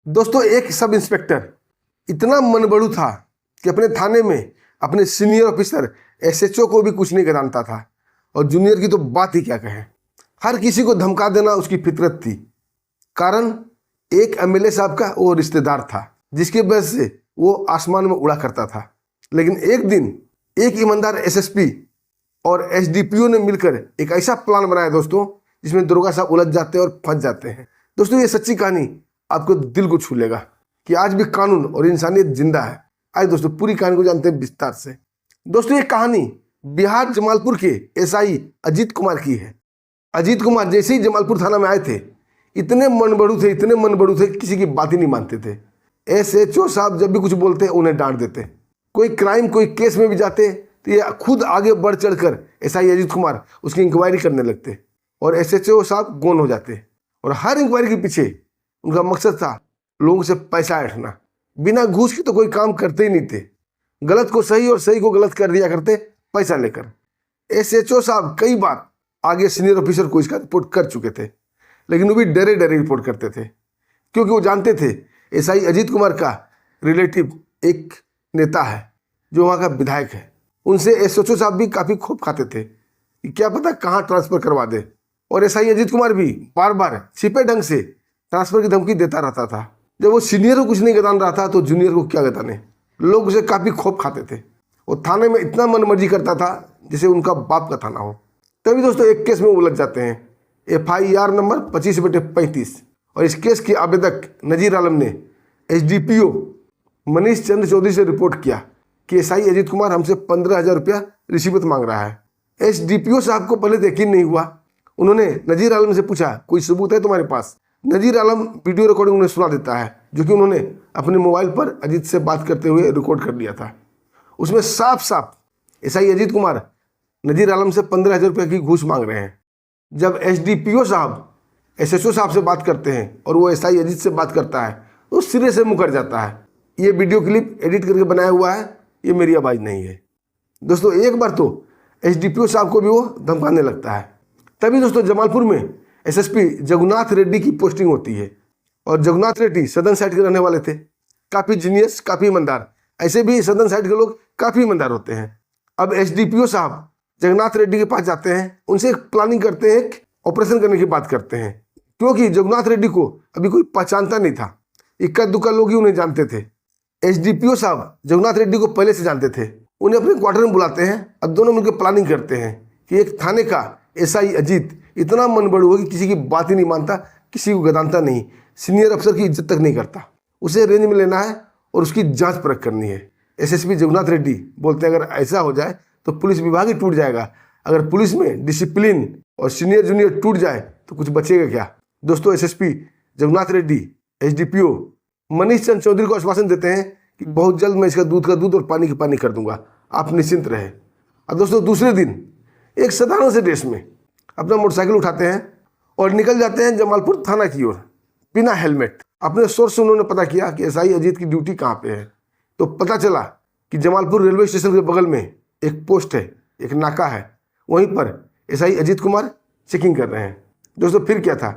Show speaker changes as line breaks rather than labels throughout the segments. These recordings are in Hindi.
दोस्तों एक सब इंस्पेक्टर इतना मनबड़ू था कि अपने थाने में अपने सीनियर ऑफिसर एसएचओ को भी कुछ नहीं जानता था, और जूनियर की तो बात ही क्या कहें। हर किसी को धमका देना उसकी फितरत थी। कारण एक एमएलए साहब का वो रिश्तेदार था जिसकी वजह से वो आसमान में उड़ा करता था। लेकिन एक दिन एक ईमानदार एसएसपी और एसडीपीओ ने मिलकर एक ऐसा प्लान बनाया दोस्तों, जिसमें दरोगा साहब उलझ जाते हैं और फंस जाते हैं। दोस्तों ये सच्ची कहानी आपको दिल को छू लेगा कि आज भी कानून और इंसानियत जिंदा है। आज दोस्तों पूरी कहानी को जानते हैं विस्तार से। दोस्तों ये कहानी बिहार जमालपुर के एसआई अजीत कुमार की है। अजीत कुमार जैसे ही जमालपुर थाना में आए थे, इतने मनबड़ू थे किसी की बात ही नहीं मानते थे। एसएचओ साहब जब भी कुछ बोलते उन्हें डांट देते। कोई क्राइम कोई केस में भी जाते तो ये खुद आगे बढ़ चढ़कर एसआई अजीत कुमार उसकी इंक्वायरी करने लगते और एसएचओ साहब गौन हो जाते। और हर इंक्वायरी के पीछे उनका मकसद था लोगों से पैसा ऐंठना। बिना घूस के तो कोई काम करते ही नहीं थे। गलत को सही और सही को गलत कर दिया करते पैसा लेकर। एसएचओ साहब कई बार आगे सीनियर ऑफिसर को इसका रिपोर्ट कर चुके थे, लेकिन वो भी डरे डरे रिपोर्ट करते थे, क्योंकि वो जानते थे एसआई अजीत कुमार का रिलेटिव एक नेता है जो वहाँ का विधायक है। उनसे एसएचओ साहब भी काफ़ी खूब खाते थे कि क्या पता कहाँ ट्रांसफ़र करवा दे। और एसआई अजीत कुमार भी बार बार छिपे ढंग से ट्रांसफ़र की धमकी देता रहता था। जब वो सीनियर को कुछ नहीं गदान रहा था तो जूनियर को क्या गदाने। लोग उसे काफ़ी खूब खाते थे। वो थाने में इतना मनमर्जी करता था जैसे उनका बाप का थाना हो। तभी दोस्तों एक केस में उलझ जाते हैं, FIR नंबर 25/35। और इस केस के आवेदक नजीर आलम ने एसडीपीओ मनीष चंद्र चौधरी से रिपोर्ट किया कि एसआई अजीत कुमार हमसे 15,000 रुपया रिश्वत मांग रहा है। एसडीपीओ साहब को पहले यकीन नहीं हुआ। उन्होंने नजीर आलम से पूछा, कोई सबूत है तुम्हारे पास? नजीर आलम वीडियो रिकॉर्डिंग उन्हें सुना देता है, जो कि उन्होंने अपने मोबाइल पर अजीत से बात करते हुए रिकॉर्ड कर लिया था। उसमें साफ साफ एसआई अजीत कुमार नजीर आलम से 15,000 रुपये की घूस मांग रहे हैं। जब एसडीपीओ साहब एसएचओ साहब से बात करते हैं और वो एसआई अजीत से बात करता है तो सिरे से मुकर जाता है। ये वीडियो क्लिप एडिट करके बनाया हुआ है, ये मेरी आवाज़ नहीं है। दोस्तों एक बार तो एसडीपीओ साहब को भी वो धमकाने लगता है। तभी दोस्तों जमालपुर में एसएसपी जगन्नाथ रेड्डी की पोस्टिंग होती है। और जगन्नाथ रेड्डी सदन साइड के रहने वाले थे, काफ़ी जीनियस, काफ़ी ईमानदार। ऐसे भी सदन साइड के लोग काफ़ी ईमानदार होते हैं। अब एसडीपीओ साहब जगन्नाथ रेड्डी के पास जाते हैं, उनसे एक प्लानिंग करते हैं, एक ऑपरेशन करने की बात करते हैं, क्योंकि जगन्नाथ रेड्डी को अभी कोई पहचानता नहीं था। इक्का दुक्का लोग ही उन्हें जानते थे। एसडीपीओ साहब जगन्नाथ रेड्डी को पहले से जानते थे। उन्हें अपने क्वार्टर में बुलाते हैं और दोनों मिलकर प्लानिंग करते हैं कि एक थाने का एसआई अजीत इतना मनबड़ू हो कि किसी की बात ही नहीं मानता, किसी को गदानता नहीं, सीनियर अफसर की इज्जत तक नहीं करता। उसे रेंज में लेना है और उसकी जांच परख करनी है। एसएसपी जगन्नाथ रेड्डी बोलते हैं, अगर ऐसा हो जाए तो पुलिस विभाग ही टूट जाएगा। अगर पुलिस में डिसिप्लिन और सीनियर जूनियर टूट जाए तो कुछ बचेगा क्या। दोस्तों एसएसपी जगन्नाथ रेड्डी एसडीपीओ मनीष चंद्र चौधरी को आश्वासन देते हैं कि बहुत जल्द मैं इसका दूध का दूध और पानी का पानी कर दूंगा, आप निश्चिंत रहे। और दोस्तों दूसरे दिन एक साधारण से ड्रेस में अपना मोटरसाइकिल उठाते हैं और निकल जाते हैं जमालपुर थाना की ओर बिना हेलमेट। अपने सोर्स से उन्होंने पता किया कि एसआई अजीत की ड्यूटी कहाँ पे है। तो पता चला कि जमालपुर रेलवे स्टेशन के बगल में एक पोस्ट है, एक नाका है, वहीं पर एसआई अजीत कुमार चेकिंग कर रहे हैं। दोस्तों फिर क्या था,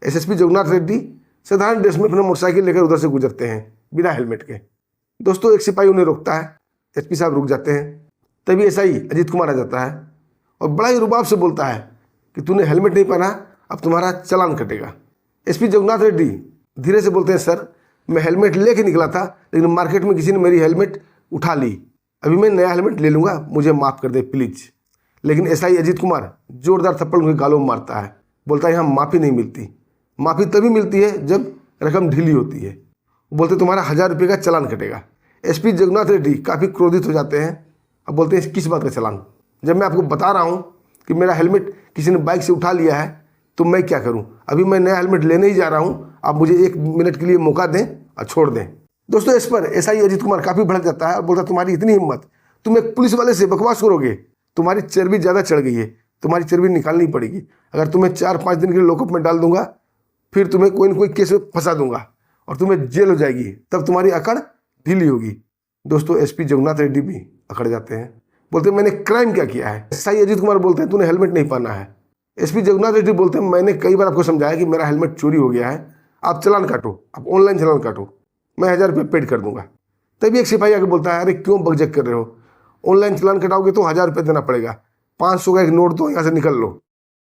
एसएसपी जगन्नाथ रेड्डी साधारण ड्रेस में अपना मोटरसाइकिल लेकर उधर से गुजरते हैं बिना हेलमेट के। दोस्तों एक सिपाही उन्हें रोकता है, एसपी साहब रुक जाते हैं। तभी एसआई अजीत कुमार आ जाता है और बड़ा ही रुबाब से बोलता है कि तूने हेलमेट नहीं पहना, अब तुम्हारा चालान कटेगा। एसपी जगन्नाथ रेड्डी धीरे से बोलते हैं, सर मैं हेलमेट लेके निकला था, लेकिन मार्केट में किसी ने मेरी हेलमेट उठा ली। अभी मैं नया हेलमेट ले लूँगा, मुझे माफ़ कर दे प्लीज़। लेकिन एसआई अजीत कुमार जोरदार थप्पड़ उनके गालों में मारता है, बोलता है यहाँ माफ़ी नहीं मिलती। माफ़ी तभी मिलती है जब रकम ढीली होती है। बोलते तुम्हारा 1,000 रुपये का चालान कटेगा। एसपी जगन्नाथ रेड्डी काफ़ी क्रोधित हो जाते हैं। अब बोलते हैं किस बात का चालान, जब मैं आपको बता रहा हूँ कि मेरा हेलमेट किसी ने बाइक से उठा लिया है तो मैं क्या करूँ। अभी मैं नया हेलमेट लेने ही जा रहा हूँ, आप मुझे 1 मिनट के लिए मौका दें और छोड़ दें। दोस्तों इस पर एसआई अजीत कुमार काफ़ी भड़क जाता है और बोलता तुम्हारी इतनी हिम्मत, तुम एक पुलिस वाले से बकवास करोगे, तुम्हारी चर्बी ज़्यादा चढ़ गई है, तुम्हारी चर्बी निकालनी पड़ेगी। अगर तुम्हें 4-5 दिन के लिए लॉकअप में डाल दूंगा, फिर तुम्हें कोई न कोई केस में फंसा दूंगा और तुम्हें जेल हो जाएगी, तब तुम्हारी अकड़ ढीली होगी। दोस्तों एसपी जगन्नाथ रेड्डी भी अकड़ जाते हैं, बोलते हैं मैंने क्राइम क्या किया है। एसआई अजीत कुमार बोलते हैं तूने हेलमेट नहीं पहना है। एसपी जगन्नाथ रेड्डी बोलते हैं मैंने कई बार आपको समझाया कि मेरा हेलमेट चोरी हो गया है, आप चालान काटो, आप ऑनलाइन चालान काटो, मैं 1000 रुपये पेड कर दूंगा। तभी एक सिपाही आके बोलता है, अरे क्यों बकझक कर रहे हो, ऑनलाइन चालान कटाओगे तो 1000 रुपये देना पड़ेगा, 500 का एक नोट दो, यहाँ से निकल लो।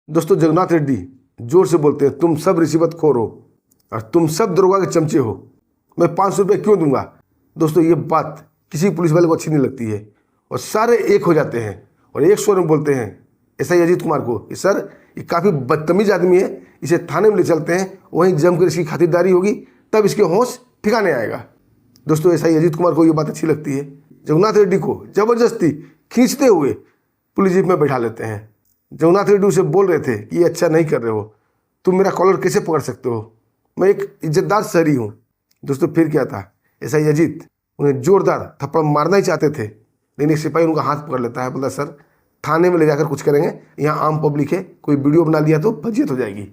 दोस्तों जगन्नाथ रेड्डी जोर से बोलते हैं, तुम सब रिश्वतखोर हो और तुम सब दरोगा के चमचे हो, मैं 500 रुपये क्यों दूंगा। दोस्तों ये बात किसी पुलिस वाले को अच्छी नहीं लगती है और सारे एक हो जाते हैं और एक स्वर में बोलते हैं एसआई अजीत कुमार को कि सर ये काफ़ी बदतमीज आदमी है, इसे थाने में ले चलते हैं, वहीं जमकर इसकी खातिरदारी होगी, तब इसके होश ठिकाने आएगा। दोस्तों एसआई अजीत कुमार को ये बात अच्छी लगती है। जगन्नाथ रेड्डी को ज़बरदस्ती खींचते हुए पुलिस जीप में बैठा लेते हैं। जगन्नाथ रेड्डी उसे बोल रहे थे कि ये अच्छा नहीं कर रहे हो, तुम मेरा कॉलर कैसे पकड़ सकते हो, मैं एक इज्जतदार शहरी हूँ। दोस्तों फिर क्या था, एसआई अजीत उन्हें जोरदार थप्पड़ मारना ही चाहते थे, लेकिन एक सिपाही उनका हाथ पकड़ लेता है, बोलता सर थाने में ले जाकर कुछ करेंगे, यहाँ आम पब्लिक है, कोई वीडियो बना लिया तो फजीयत हो जाएगी।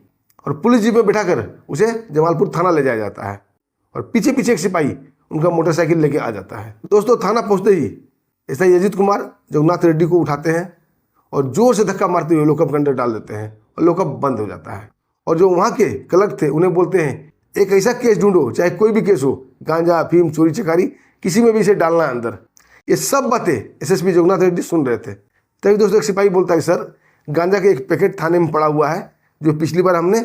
और पुलिस जीप में बैठाकर उसे जमालपुर थाना ले जाया जाता है और पीछे पीछे एक सिपाही उनका मोटरसाइकिल लेके आ जाता है। दोस्तों थाना पहुंचते ही एसआई अजीत कुमार जगन्नाथ रेड्डी को उठाते हैं और जोर से धक्का मारते हुए लॉकअप के अंदर डाल देते हैं और लॉकअप बंद हो जाता है। और जो वहाँ के क्लर्क थे उन्हें बोलते हैं, एक ऐसा केस ढूंढो, चाहे कोई भी केस हो, गांजा अफीम चोरी चकारी, किसी में भी इसे डालना है अंदर। ये सब बातें एसएसपी जगन्नाथ रेड्डी सुन रहे थे। तभी दोस्तों एक सिपाही बोलता है, सर गांजा का एक पैकेट थाने में पड़ा हुआ है, जो पिछली बार हमने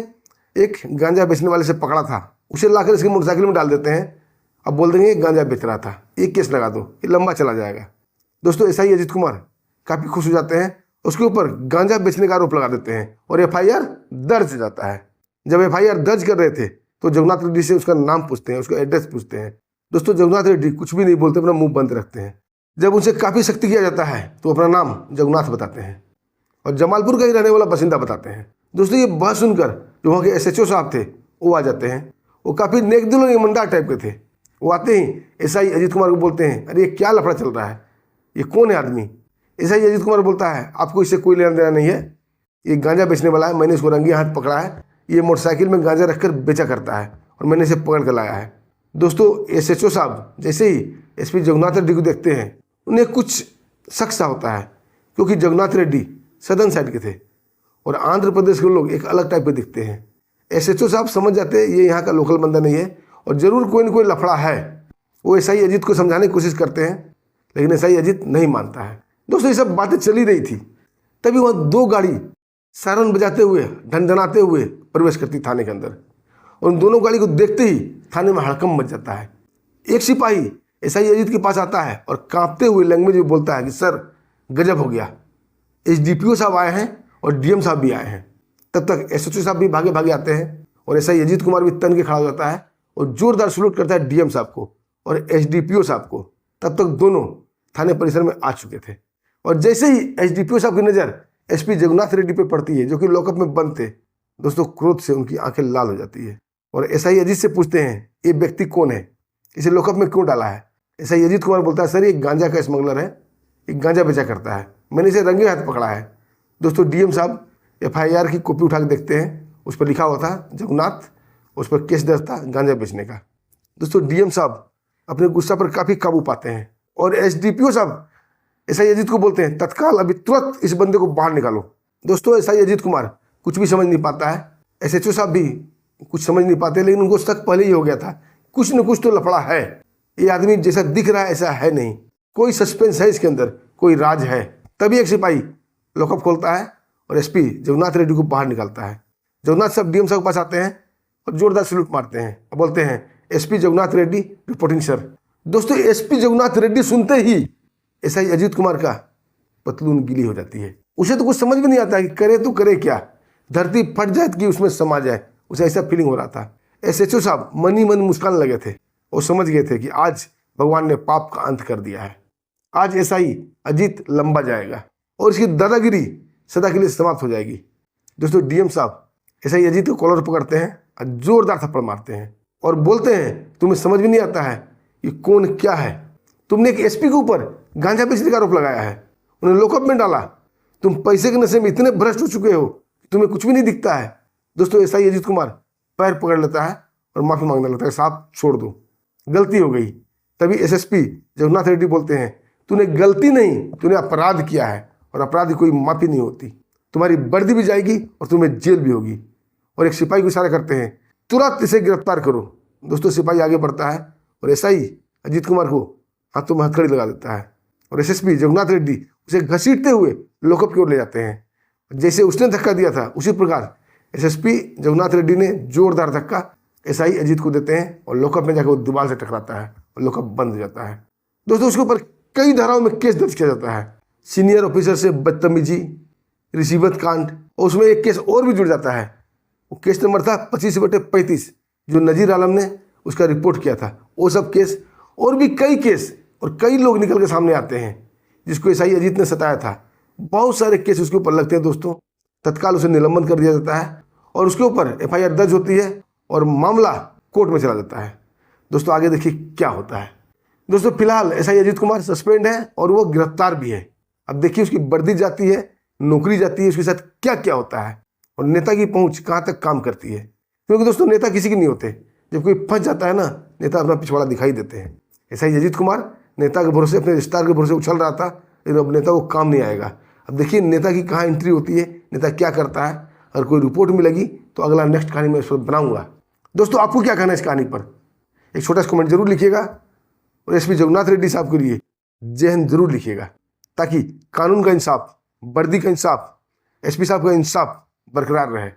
एक गांजा बेचने वाले से पकड़ा था, उसे लाकर इसके मोटरसाइकिल में डाल देते हैं, अब बोल देंगे गांजा बेच रहा था, एक केस लगा दो, ये लंबा चला जाएगा। दोस्तों एसआई अजीत कुमार काफ़ी खुश हो जाते हैं, उसके ऊपर गांजा बेचने का आरोप लगा देते हैं और एफआईआर दर्ज हो जाता है। जब एफआईआर दर्ज कर रहे थे तो जगन्नाथ रेड्डी से उसका नाम पूछते हैं, उसका एड्रेस पूछते हैं। दोस्तों जगन्नाथ रेड्डी कुछ भी नहीं बोलते, अपना मुंह बंद रखते हैं। जब उनसे काफ़ी सख्ती किया जाता है तो अपना नाम जगन्नाथ बताते हैं और जमालपुर का ही रहने वाला बासिंदा बताते हैं। दोस्तों ये बात सुनकर जो वहाँ के एसएचओ साहब थे वो आ जाते हैं, वो काफ़ी नेक दिल और ईमानदार टाइप के थे। वो आते ही एसआई अजीत कुमार को बोलते हैं, अरे ये क्या लफड़ा चल रहा है, ये कौन है आदमी। एसआई अजीत कुमार बोलता है, आपको इससे कोई लेना देना नहीं है, ये गांजा बेचने वाला है, मैंने इसको रंगे हाथ पकड़ा है, ये मोटरसाइकिल में गांजा रखकर बेचा करता है और मैंने इसे पकड़ कर लाया है। दोस्तों एसएचओ साहब जैसे ही एसपी जगन्नाथ रेड्डी को देखते हैं उन्हें कुछ शक सा होता है, क्योंकि जगन्नाथ रेड्डी सदर्न साइड के थे और आंध्र प्रदेश के लोग एक अलग टाइप के दिखते हैं। एसएचओ साहब समझ जाते हैं ये यहाँ का लोकल बंदा नहीं है और ज़रूर कोई न कोई लफड़ा है। वो एसआई अजीत को समझाने की कोशिश करते हैं, लेकिन एसआई अजीत नहीं मानता है। दोस्तों ये सब बातें चली रही थी, तभी वहाँ 2 गाड़ी सायरन बजाते हुए ढनढनाते हुए प्रवेश करती थाने के अंदर और उन दोनों गाड़ी को देखते ही थाने में हड़कंप मच जाता है। एक सिपाही एसआई अजीत के पास आता है और कांपते हुए लैंग्वेज में बोलता है कि सर गजब हो गया, एसडीपीओ साहब आए हैं और डीएम साहब भी आए हैं। तब तक एसएचओ साहब भी भागे भागे आते हैं और एसआई अजीत कुमार भी तन के खड़ा हो जाता है और जोरदार सलूट करता है डीएम साहब को और एसडीपीओ साहब को। तब तक दोनों थाने परिसर में आ चुके थे और जैसे ही एसडीपीओ साहब की नज़र एसपी जगन्नाथ रेड्डी पे पड़ती है, जो कि लॉकअप में बंद थे, दोस्तों क्रोध से उनकी आंखें लाल हो जाती है और एसआई अजीत से पूछते हैं, ये व्यक्ति कौन है, इसे लॉकअप में क्यों डाला है। एसआई अजीत कुमार बोलता है, सर ये गांजा का स्मगलर है, एक गांजा बेचा करता है, मैंने इसे रंगे हाथ पकड़ा है। दोस्तों डीएम साहब एफआईआर की कॉपी उठा के देखते हैं, उस पर लिखा हुआ था जगन्नाथ, उस पर केस दर्ज था गांजा बेचने का। दोस्तों डीएम साहब अपने गुस्सा पर काफ़ी काबू पाते हैं और एसडीपीओ साहब एसआई अजीत को बोलते हैं, तत्काल अभी तुरंत इस बंदे को बाहर निकालो। दोस्तों एसआई अजीत कुमार कुछ भी समझ नहीं पाता है, एसएचओ साहब भी कुछ समझ नहीं पाते, लेकिन उनको शक पहले ही हो गया था, कुछ न कुछ तो लफड़ा है, ये आदमी जैसा दिख रहा है ऐसा है नहीं, कोई सस्पेंस है इसके अंदर, कोई राज है। तभी एक सिपाही लॉकअप खोलता है और एसपी जगन्नाथ रेड्डी को बाहर निकालता है। जगन्नाथ साहब डीएम साहब के पास आते हैं और जोरदार सलूट मारते हैं और बोलते हैं, SP Jagannath Reddy reporting sir. दोस्तों एसपी जगन्नाथ रेड्डी सुनते ही एसआई अजीत कुमार का पतलून गीली हो जाती है। उसे तो कुछ समझ में नहीं आता कि करे तो करे क्या, धरती फट जाए कि उसमें समा जाए, उसे ऐसा फीलिंग हो रहा था। एसएचओ साहब मन ही मन मुस्कान लगे थे और समझ गए थे कि आज भगवान ने पाप का अंत कर दिया है, आज एसआई अजीत लंबा जाएगा और इसकी दादागिरी सदा के लिए समाप्त हो जाएगी। दोस्तों डीएम साहब एसआई अजीत को कॉलर पकड़ते हैं और जोरदार थप्पड़ मारते हैं और बोलते हैं, तुम्हें समझ में नहीं आता है ये कौन क्या है, तुमने एक एसपी के ऊपर गांजा बेचने का आरोप लगाया है, उन्हें लॉकअप में डाला, तुम पैसे के नशे में इतने भ्रष्ट हो चुके हो तुम्हें कुछ भी नहीं दिखता है। दोस्तों एसआई अजीत कुमार पैर पकड़ लेता है और माफ़ी मांगने लगता है, साहब छोड़ दो, गलती हो गई। तभी एसएसपी जगन्नाथ रेड्डी बोलते हैं, तूने गलती नहीं, तूने अपराध किया है और अपराध की कोई माफ़ी नहीं होती, तुम्हारी वर्दी भी जाएगी और तुम्हें जेल भी होगी। और एक सिपाही को इशारा करते हैं, तुरंत इसे गिरफ्तार करो। दोस्तों सिपाही आगे बढ़ता है और एसआई अजीत कुमार को हाथों में हथकड़ी लगा देता है और एसएसपी जगन्नाथ रेड्डी उसे घसीटते हुए लॉकअप की ओर ले जाते हैं। जैसे उसने धक्का दिया था उसी प्रकार एसएसपी जगन्नाथ रेड्डी ने जोरदार धक्का एसआई अजीत को देते हैं और लॉकअप में जाकर वो दीवार से टकराता है और लॉकअप बंद हो जाता है। दोस्तों उसके ऊपर कई धाराओं में केस दर्ज किया जाता है, सीनियर ऑफिसर से बदतमीजी, रिश्वत कांड, और उसमें एक केस और भी जुड़ जाता है। वो केस नंबर था 25/35 जो नजीर आलम ने उसका रिपोर्ट किया था। वो सब केस और भी कई केस और कई लोग निकल के सामने आते हैं जिसको एसआई अजीत ने सताया था। बहुत सारे केस उसके ऊपर लगते हैं दोस्तों। तत्काल उसे निलंबन कर दिया जाता है और उसके ऊपर एफआईआर दर्ज होती है और मामला कोर्ट में चला जाता है। दोस्तों आगे देखिए क्या होता है। दोस्तों फिलहाल एसआई अजीत कुमार सस्पेंड है और वो गिरफ्तार भी है। अब देखिए उसकी वर्दी जाती है, नौकरी जाती है, उसके साथ क्या क्या होता है और नेता की पहुंच कहाँ तक काम करती है। क्योंकि दोस्तों नेता किसी के नहीं होते, जब कोई फंस जाता है ना नेता अपना पिछवाड़ा दिखाई देते हैं। एसआई अजीत कुमार नेता के भरोसे, अपने रिश्तेदार के भरोसे उछल रहा था, लेकिन अब नेता को काम नहीं आएगा। अब देखिए नेता की कहाँ एंट्री होती है, नेता क्या करता है। अगर कोई रिपोर्ट मिलेगी तो अगला नेक्स्ट कहानी मैं इस पर बनाऊंगा। दोस्तों आपको क्या कहना है इस कहानी पर, एक छोटा सा कमेंट जरूर लिखिएगा और एसपी जगन्नाथ रेड्डी साहब के लिए जय हिंद जरूर लिखिएगा, ताकि कानून का इंसाफ, वर्दी का इंसाफ, एसपी साहब का इंसाफ बरकरार रहे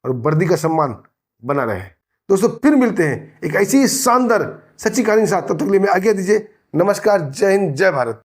और वर्दी का सम्मान बना रहे। दोस्तों फिर मिलते हैं एक ऐसी शानदार सच्ची कहानी के साथ। तब तक के लिए मैं आज्ञा दीजिए। नमस्कार, जय हिंद, जय भारत।